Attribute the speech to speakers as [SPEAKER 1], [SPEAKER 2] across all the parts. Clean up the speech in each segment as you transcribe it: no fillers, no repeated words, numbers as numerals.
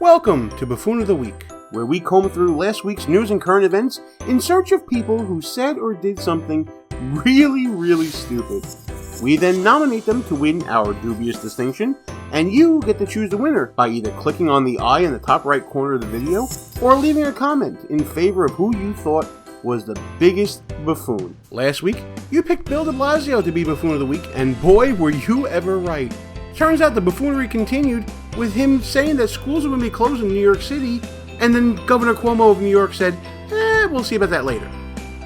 [SPEAKER 1] Welcome to Buffoon of the Week, where we comb through last week's news and current events in search of people who said or did something really stupid. We then nominate them to win our dubious distinction, and you get to choose the winner by either clicking on the eye in the top right corner of the video or leaving a comment in favor of who you thought was the biggest buffoon. Last week, you picked Bill de Blasio to be Buffoon of the Week, and boy, were you ever right. Turns out the buffoonery continued with him saying that schools are going to be closed in New York City, and then Governor Cuomo of New York said, we'll see about that later.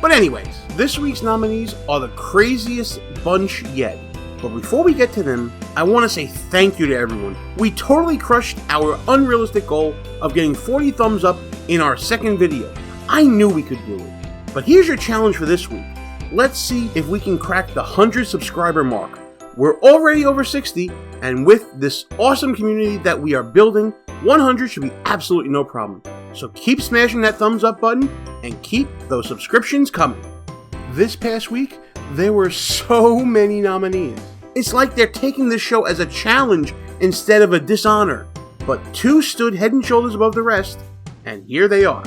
[SPEAKER 1] But anyways, this week's nominees are the craziest bunch yet. But before we get to them, I want to say thank you to everyone. We totally crushed our unrealistic goal of getting 40 thumbs up in our second video. I knew we could do it. But here's your challenge for this week. Let's see if we can crack the 100 subscriber mark. We're already over 60, and with this awesome community that we are building, 100 should be absolutely no problem. So keep smashing that thumbs up button and keep those subscriptions coming. This past week, there were so many nominees. It's like they're taking this show as a challenge instead of a dishonor. But two stood head and shoulders above the rest, and here they are.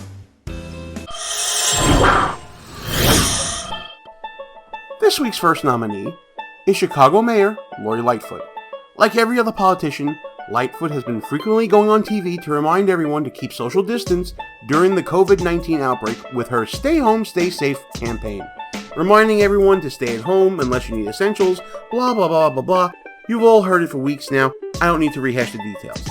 [SPEAKER 1] This week's first nominee is Chicago Mayor Lori Lightfoot. Like every other politician, Lightfoot has been frequently going on TV to remind everyone to keep social distance during the COVID-19 outbreak with her Stay Home, Stay Safe campaign. Reminding everyone to stay at home unless you need essentials, blah blah blah blah blah. You've all heard it for weeks now, I don't need to rehash the details.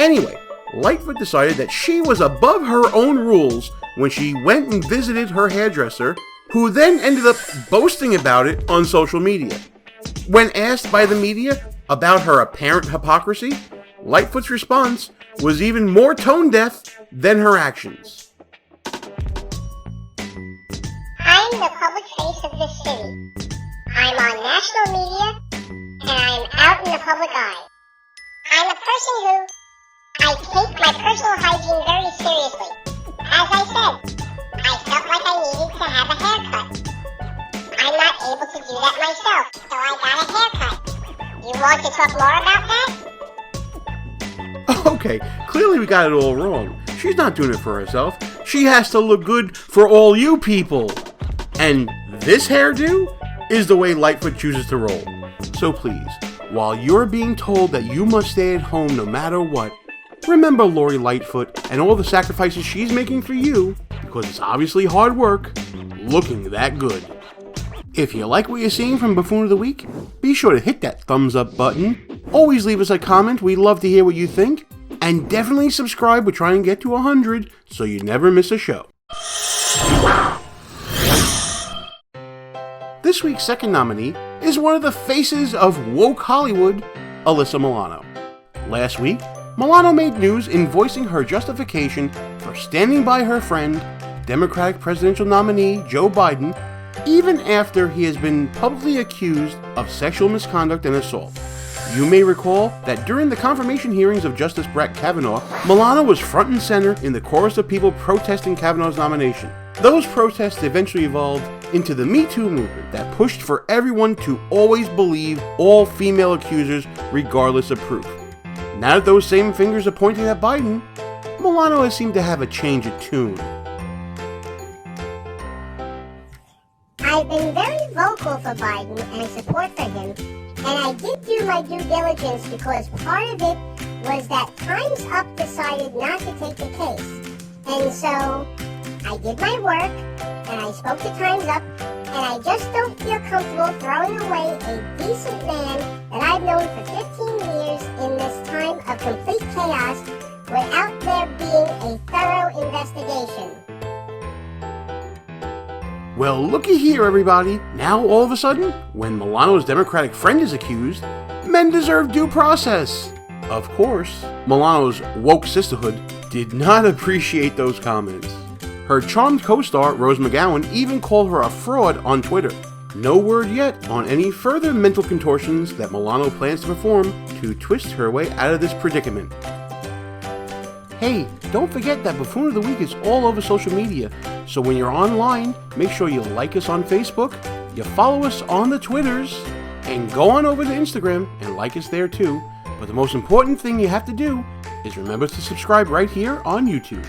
[SPEAKER 1] Anyway, Lightfoot decided that she was above her own rules when she went and visited her hairdresser, who then ended up boasting about it on social media. When asked by the media about her apparent hypocrisy, Lightfoot's response was even more tone-deaf than her actions.
[SPEAKER 2] I'm the public face of this city. I'm on national media, and I'm out in the public eye. I'm a person who, I take my personal hygiene very seriously. As I said, I felt like I needed to have a haircut. I'm not able to do that myself, so I got a haircut. You want to talk more about that?
[SPEAKER 1] Okay, clearly we got it all wrong. She's not doing it for herself. She has to look good for all you people. And this hairdo is the way Lightfoot chooses to roll. So please, while you're being told that you must stay at home no matter what, remember Lori Lightfoot and all the sacrifices she's making for you, because it's obviously hard work, looking that good. If you like what you're seeing from Buffoon of the Week, be sure to hit that thumbs up button. Always leave us a comment, we'd love to hear what you think. And definitely subscribe, we're trying to get to 100 so you never miss a show. This week's second nominee is one of the faces of woke Hollywood, Alyssa Milano. Last week, Milano made news in voicing her justification for standing by her friend, Democratic presidential nominee Joe Biden, even after he has been publicly accused of sexual misconduct and assault. You may recall that during the confirmation hearings of Justice Brett Kavanaugh, Milano was front and center in the chorus of people protesting Kavanaugh's nomination. Those protests eventually evolved into the Me Too movement that pushed for everyone to always believe all female accusers regardless of proof. Now that those same fingers are pointing at Biden, Milano has seemed to have a change of tune.
[SPEAKER 2] I've been very vocal for Biden and support for him, and I did do my due diligence because part of it was that Time's Up decided not to take the case. And so I did my work, and I spoke to Time's Up, and I just don't feel comfortable throwing away a decent man that I've known for 15 years in this time of complete chaos without there being a thorough investigation.
[SPEAKER 1] Well, looky here, everybody. Now, all of a sudden, when Milano's Democratic friend is accused, men deserve due process. Of course, Milano's woke sisterhood did not appreciate those comments. Her charmed co-star, Rose McGowan, even called her a fraud on Twitter. No word yet on any further mental contortions that Milano plans to perform to twist her way out of this predicament. Hey, don't forget that Buffoon of the Week is all over social media, so when you're online, make sure you like us on Facebook, you follow us on the Twitters, and go on over to Instagram and like us there too. But the most important thing you have to do is remember to subscribe right here on YouTube.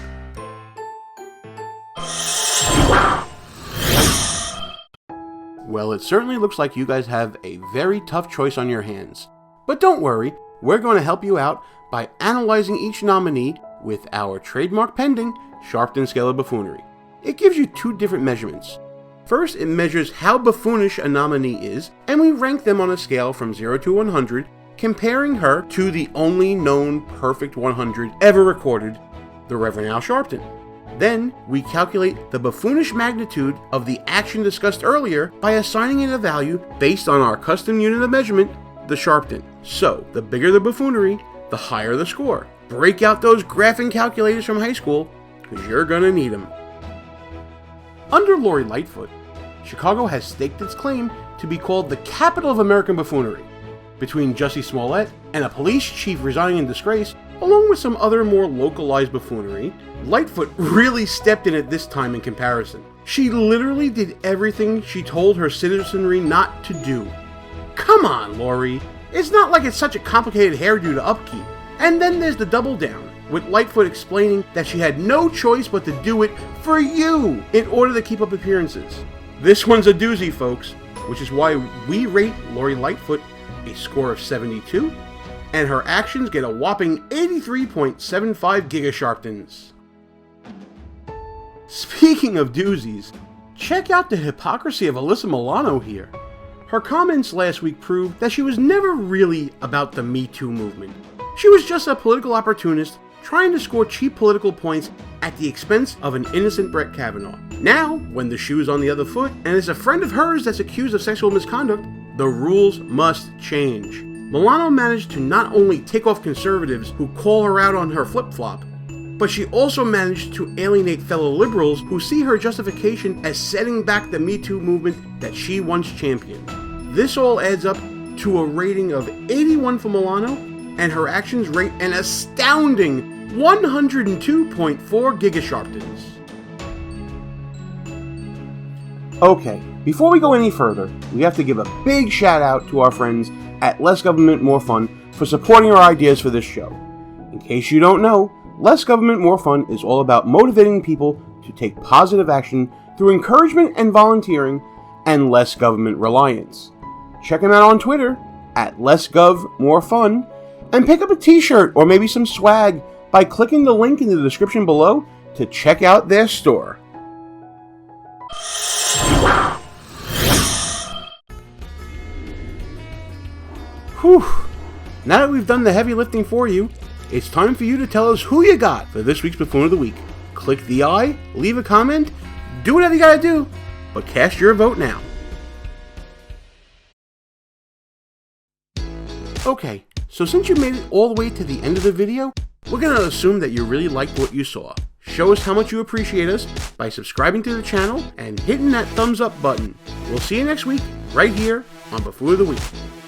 [SPEAKER 1] Well, it certainly looks like you guys have a very tough choice on your hands. But don't worry, we're going to help you out by analyzing each nominee with our trademark pending Sharptons scale of buffoonery. It gives you two different measurements. First, it measures how buffoonish a nominee is, and we rank them on a scale from 0 to 100, comparing her to the only known perfect 100 ever recorded, the Reverend Al Sharpton. Then, we calculate the buffoonish magnitude of the action discussed earlier by assigning it a value based on our custom unit of measurement, the Sharpton. So, the bigger the buffoonery, the higher the score. Break out those graphing calculators from high school, because you're gonna need them. Under Lori Lightfoot, Chicago has staked its claim to be called the capital of American buffoonery. Between Jussie Smollett and a police chief resigning in disgrace, along with some other more localized buffoonery, Lightfoot really stepped in at this time in comparison. She literally did everything she told her citizenry not to do. Come on, Lori. It's not like it's such a complicated hairdo to upkeep. And then there's the double down, with Lightfoot explaining that she had no choice but to do it for you in order to keep up appearances. This one's a doozy, folks, which is why we rate Lori Lightfoot a score of 72, and her actions get a whopping 83.75 gigasharptons. Speaking of doozies, check out the hypocrisy of Alyssa Milano here. Her comments last week proved that she was never really about the Me Too movement. She was just a political opportunist trying to score cheap political points at the expense of an innocent Brett Kavanaugh. Now, when the shoe's on the other foot, and it's a friend of hers that's accused of sexual misconduct, the rules must change. Milano managed to not only tick off conservatives who call her out on her flip-flop, but she also managed to alienate fellow liberals who see her justification as setting back the Me Too movement that she once championed. This all adds up to a rating of 81 for Milano, and her actions rate an astounding 102.4 gigasharptons. Okay, before we go any further, we have to give a big shout out to our friends at Less Government More Fun for supporting our ideas for this show. In case you don't know, Less Government More Fun is all about motivating people to take positive action through encouragement and volunteering and less government reliance. Check them out on Twitter at LessGovMoreFun and pick up a t-shirt or maybe some swag by clicking the link in the description below to check out their store. Whew. Now that we've done the heavy lifting for you, it's time for you to tell us who you got for this week's Buffoon of the Week. Click the I, leave a comment, do whatever you gotta do, but cast your vote now. Okay, so since you made it all the way to the end of the video, we're gonna assume that you really liked what you saw. Show us how much you appreciate us by subscribing to the channel and hitting that thumbs up button. We'll see you next week, right here on Buffoon of the Week.